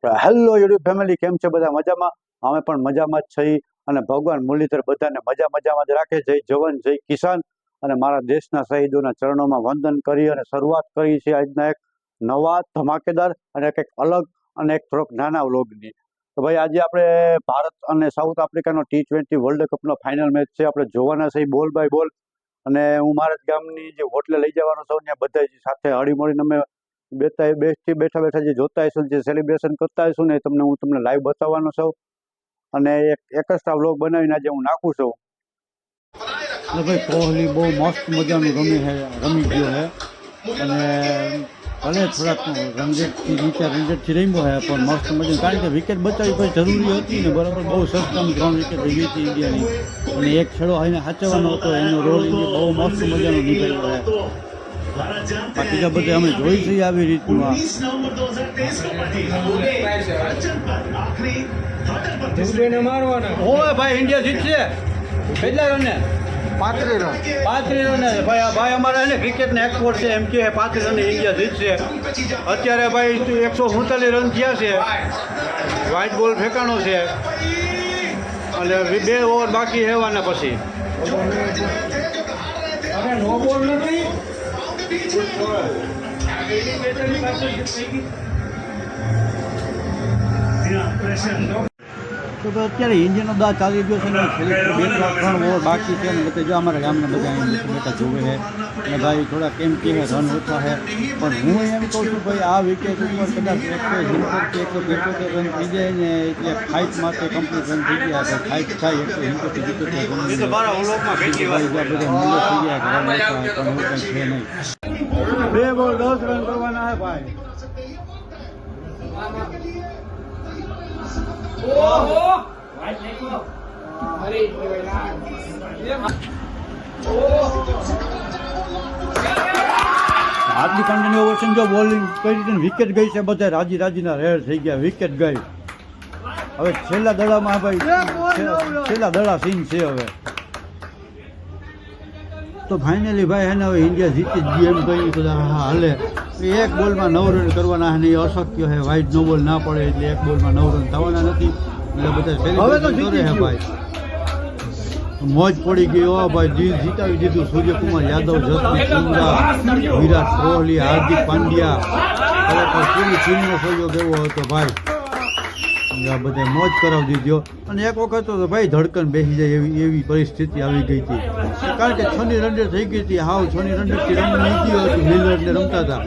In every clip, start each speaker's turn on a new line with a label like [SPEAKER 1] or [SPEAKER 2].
[SPEAKER 1] Hello YouTube family, કેમ છે બધા? મજામાં? અમે પણ મજામાં જ છીએ અને ભગવાન મુરલીધર બધાને મજામાં જ રાખે. જય જવાન જય કિસાન. અને મારા દેશના શહીદોના ચરણોમાં વંદન કરી અને શરૂઆત કરી છે આજના એક નવા ધમાકેદાર અને કંઈક અલગ અને એક થોડોક નાના વ્લોગની. તો ભાઈ, આજે આપણે ભારત અને સાઉથ આફ્રિકાનો T20 વર્લ્ડ કપનો ફાઇનલ મેચ છે, આપણે જોવાના છે બોલ બાય બોલ. અને હું મારા જ ગામની જે હોટલે લઈ જવાનો છું, ત્યાં બધા સાથે હળીમળીને અમે બેઠા જે જોતા હશું, જે સેલિબ્રેશન કરતા હશું ને, હું તમને લાઈવ બતાવવાનો છું. અને એક એક્સ્ટ્રા વ્લોગ બનાવીને આજે હું નાખું છું. ભાઈ, કોહલી બહુ મસ્ત મજાનું રમી ગયો છે. અને ભલે થોડાક રનરેટથી રમ્યો છે, પણ મસ્ત મજાનું, કારણ કે વિકેટ બચાવવી કોઈ જરૂરી હતી ને, બરાબર. બહુ સસ્તામાં 3 વિકેટ રહી હતી ઇન્ડિયાની. અને એક છેડો આવીને સાચવવાનો હતો, એનો રોલ બહુ મસ્ત મજાનો નિભાવ્યો છે. બાકી બધે અમે જોઈ છીએ આવી રીતનું. ભાઈ, ઇન્ડિયા જીતશે. કેટલા રને? 35 રન. 35 રન ભાઈ, અમારા એને ક્રિકેટને એક્સપોર્ટ છે, એમ કે 35 રને ઇન્ડિયા જીતશે. અત્યારે ભાઈ 147 રન થયા છે. વ્હાઇટ બોલ ફેંકાણો છે અને 2 ઓવર બાકી હેવાના પછી. તો અત્યારે ઇન્ડિયાનો દા ચાલી ગયો છે ને, 2-3 ઓવર બાકી છે. અને બધા જો અમારા ગામના બધા બેઠા જોવે છે. અને ભાઈ થોડા કેમ કે રન ઓછા છે, પણ હું એમ કહું છું ભાઈ, આ વિકેટ ઉપર કદાચ 175 રન થઈ જાય ને, એટલે ફાઇટ માટે કમ્પ્લીટ રન થઈ ગયા. ફાઇટ થાય 175 બધા મૂલ્ય થઈ ગયા, રન ઓછા પણ એવું કંઈ છે નહીં. 2 બોલ 10 રન કરવાના છે ભાઈ. હાર્દિક પાંડ્યાની ઓવર છે, જો બોલિંગ કરી હતી, વિકેટ ગઈ છે. બધા રાજીના રેડ થઈ ગયા, વિકેટ ગઈ. હવે છેલ્લા દડામાં ભાઈ, છેલ્લા દડા સીન છે હવે. તો ફાઇનલી ભાઈ હે ને, હવે ઇન્ડિયા જીતી જ ગઈ એમ કહી બધા હાલે. એક બોલમાં 9 રન કરવાના છે ને, એ અશક્ય છે. વાઇડ નો બોલ ના પડે એટલે એક બોલમાં 9 રન થવાના નથી. એટલે બધા સેલિબ્રેશન કરે છે ભાઈ. મોજ પડી ગઈ. હો ભાઈ, દિલ જીતાવી દીધું. સૂર્યકુમાર યાદવ, જસપ્રીત બુમરાહ, વિરાટ કોહલી, હાર્દિક પાંડ્યા, ખરેખર પૂરી ટીમનો સહયોગ એવો હતો ભાઈ. આ બધા મોજ કરાવી દીધો. અને એક વખત તો ભાઈ ધડકન બેસી જાય એવી પરિસ્થિતિ આવી ગઈ હતી, કારણ કે 6 ની રનરેટ થઈ ગઈ હતી. હાવ 6 ની રનરેટથી રમવું નીકળી હતું. મિલરને રમતા હતા,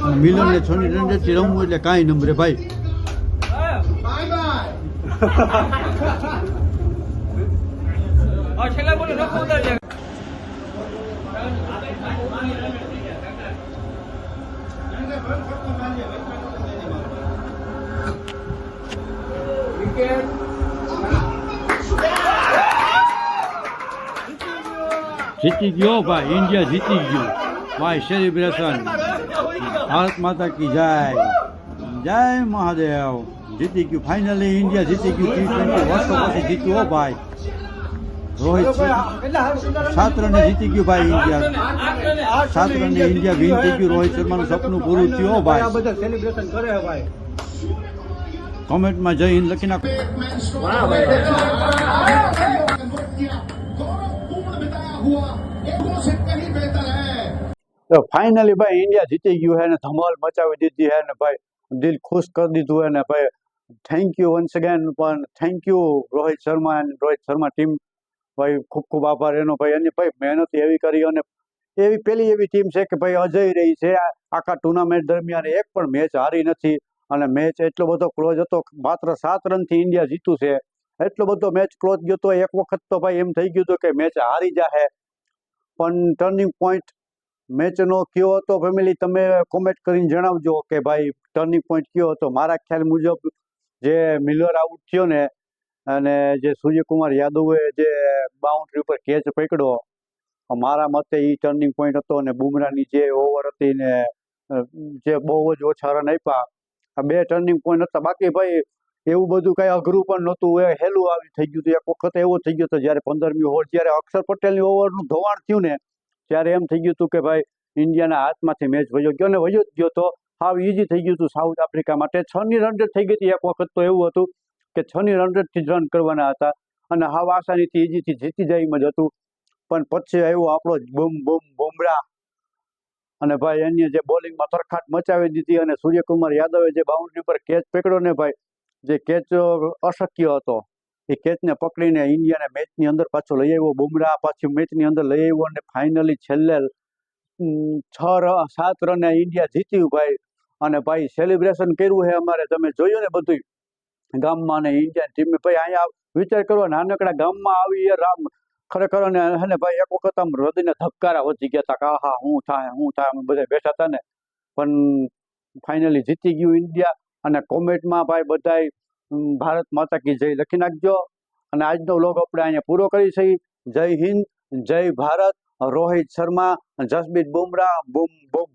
[SPEAKER 1] અને મિલરને 6 ની રનરેટથી રમવું એટલે કાંઈ નંબરે ભાઈ. જીતી ગયો ભાઈ, ઇન્ડિયા જીતી ગયું ભાઈ. સેલિબ્રેશન. ભારત માતા કી જય, જય મહાદેવ. જીતી ગયું ફાઇનલી, ઇન્ડિયા જીતી ગયું. T20 વર્ષો પછી જીત્યું હો ભાઈ. રોહિત 7 રને જીતી ગયું ભાઈ ઇન્ડિયા. 7 રને ઇન્ડિયા વિન થઈ ગયું. રોહિત શર્માનું સપનું પૂરું થયું હો ભાઈ. બધા સેલિબ્રેશન કરે ભાઈ. કોમેન્ટમાં જય હિન્દ લખી નાખો. તો ફાઇનલી ભાઈ ઇન્ડિયા જીતી ગયું છે ને, ધમાલ મચાવી દીધી છે ને ભાઈ, દિલ ખુશ કરી દીધું છે ને ભાઈ. Thank you once again. પણ thank you Rohit Sharma and Rohit Sharma team ભાઈ. ખૂબ આભાર એનો ભાઈ. એની ભાઈ મહેનત એવી કરી, અને પહેલી એવી ટીમ છે કે ભાઈ અજય રહી છે આખા ટુર્નામેન્ટ દરમિયાન. એક પણ મેચ હારી નથી. અને મેચ એટલો બધો ક્લોઝ હતો, માત્ર 7 રનથી ઇન્ડિયા જીતું છે. એટલો બધો મેચ ક્લોઝ ગયો તો એક વખત તો ભાઈ એમ થઈ ગયું હતું કે મેચ હારી જાહે. પણ ટર્નિંગ પોઈન્ટ મેચનો કયો હતો ફેમિલી, તમે કોમેન્ટ કરીને જણાવજો કે ભાઈ ટર્નિંગ પોઈન્ટ કયો હતો. મારા ખ્યાલ મુજબ જે મિલર આઉટ થયો ને, અને જે સૂર્યકુમાર યાદવે જે બાઉન્ડ્રી ઉપર કેચ પકડ્યો, મારા મતે એ ટર્નિંગ પોઈન્ટ હતો. અને બુમરાહની જે ઓવર હતી ને, જે બહુ જ ઓછા રન આપ્યા, આ 2 ટર્નિંગ પોઈન્ટ હતા. બાકી ભાઈ એવું બધું કઈ અઘરું પણ નહોતું, એ હેલું આવી થઈ ગયું હતું. એક વખત એવો થઈ ગયો હતો જ્યારે 15મી ઓવર, જ્યારે અક્ષર પટેલની ઓવરનું ધોવાણ થયું ને, ત્યારે એમ થઈ ગયું હતું કે ભાઈ ઇન્ડિયાના હાથમાંથી મેચ વયો ગયો, ને વયો જ ગયો તો. હાવ ઇઝી થઈ ગયું હતું સાઉથ આફ્રિકા માટે. 6 ની રન રેટ થઈ ગઈ હતી એક વખત. તો એવું હતું કે 6 ની રન રેટથી જ રન કરવાના હતા અને હાવ આસાનીથી ઇઝીથી જીતી જાય એમ જ હતું. પણ પછી આવ્યો આપણો બૂમ બૂમ બુમરાહ અને ભાઈ એની જે બોલિંગમાં તરખાટ મચાવી દીધી અને સૂર્યકુમાર યાદવે જે બાઉન્ડ્રી પર કેચ પકડ્યો ને ભાઈ, જે કેચ અશક્ય હતો એ કેચને પકડીને ઇન્ડિયાને મેચની અંદર પાછો લઈ આવ્યો. બુમરાહ પાછી મેચની અંદર લઈ આવ્યો અને ફાઇનલી છેલ્લે 7 રને ઇન્ડિયા જીત્યું ભાઈ. અને ભાઈ સેલિબ્રેશન કર્યું છે અમારે, તમે જોયું ને બધું ગામમાં ને ઇન્ડિયન ટીમે. ભાઈ અહીંયા વિચાર કરો, નાનકડા ગામમાં આવી એ રામ ખરેખર. અને ભાઈ એક વખત આમ હૃદયને ધબકારા વધી ગયા હતા કે આહા શું થાય શું થાય. અમે બધા બેઠા હતા ને. પણ ફાઇનલી જીતી ગયું ઇન્ડિયા. અને કોમેન્ટમાં ભાઈ બધાય ભારત માતા કી જય લખી નાખજો. અને આજનો વ્લોગ આપણે અહીંયા પૂરો કરી છે. જય હિન્દ, જય ભારત. રોહિત શર્મા, જસપ્રીત બુમરાહ, બૂમ બૂમ.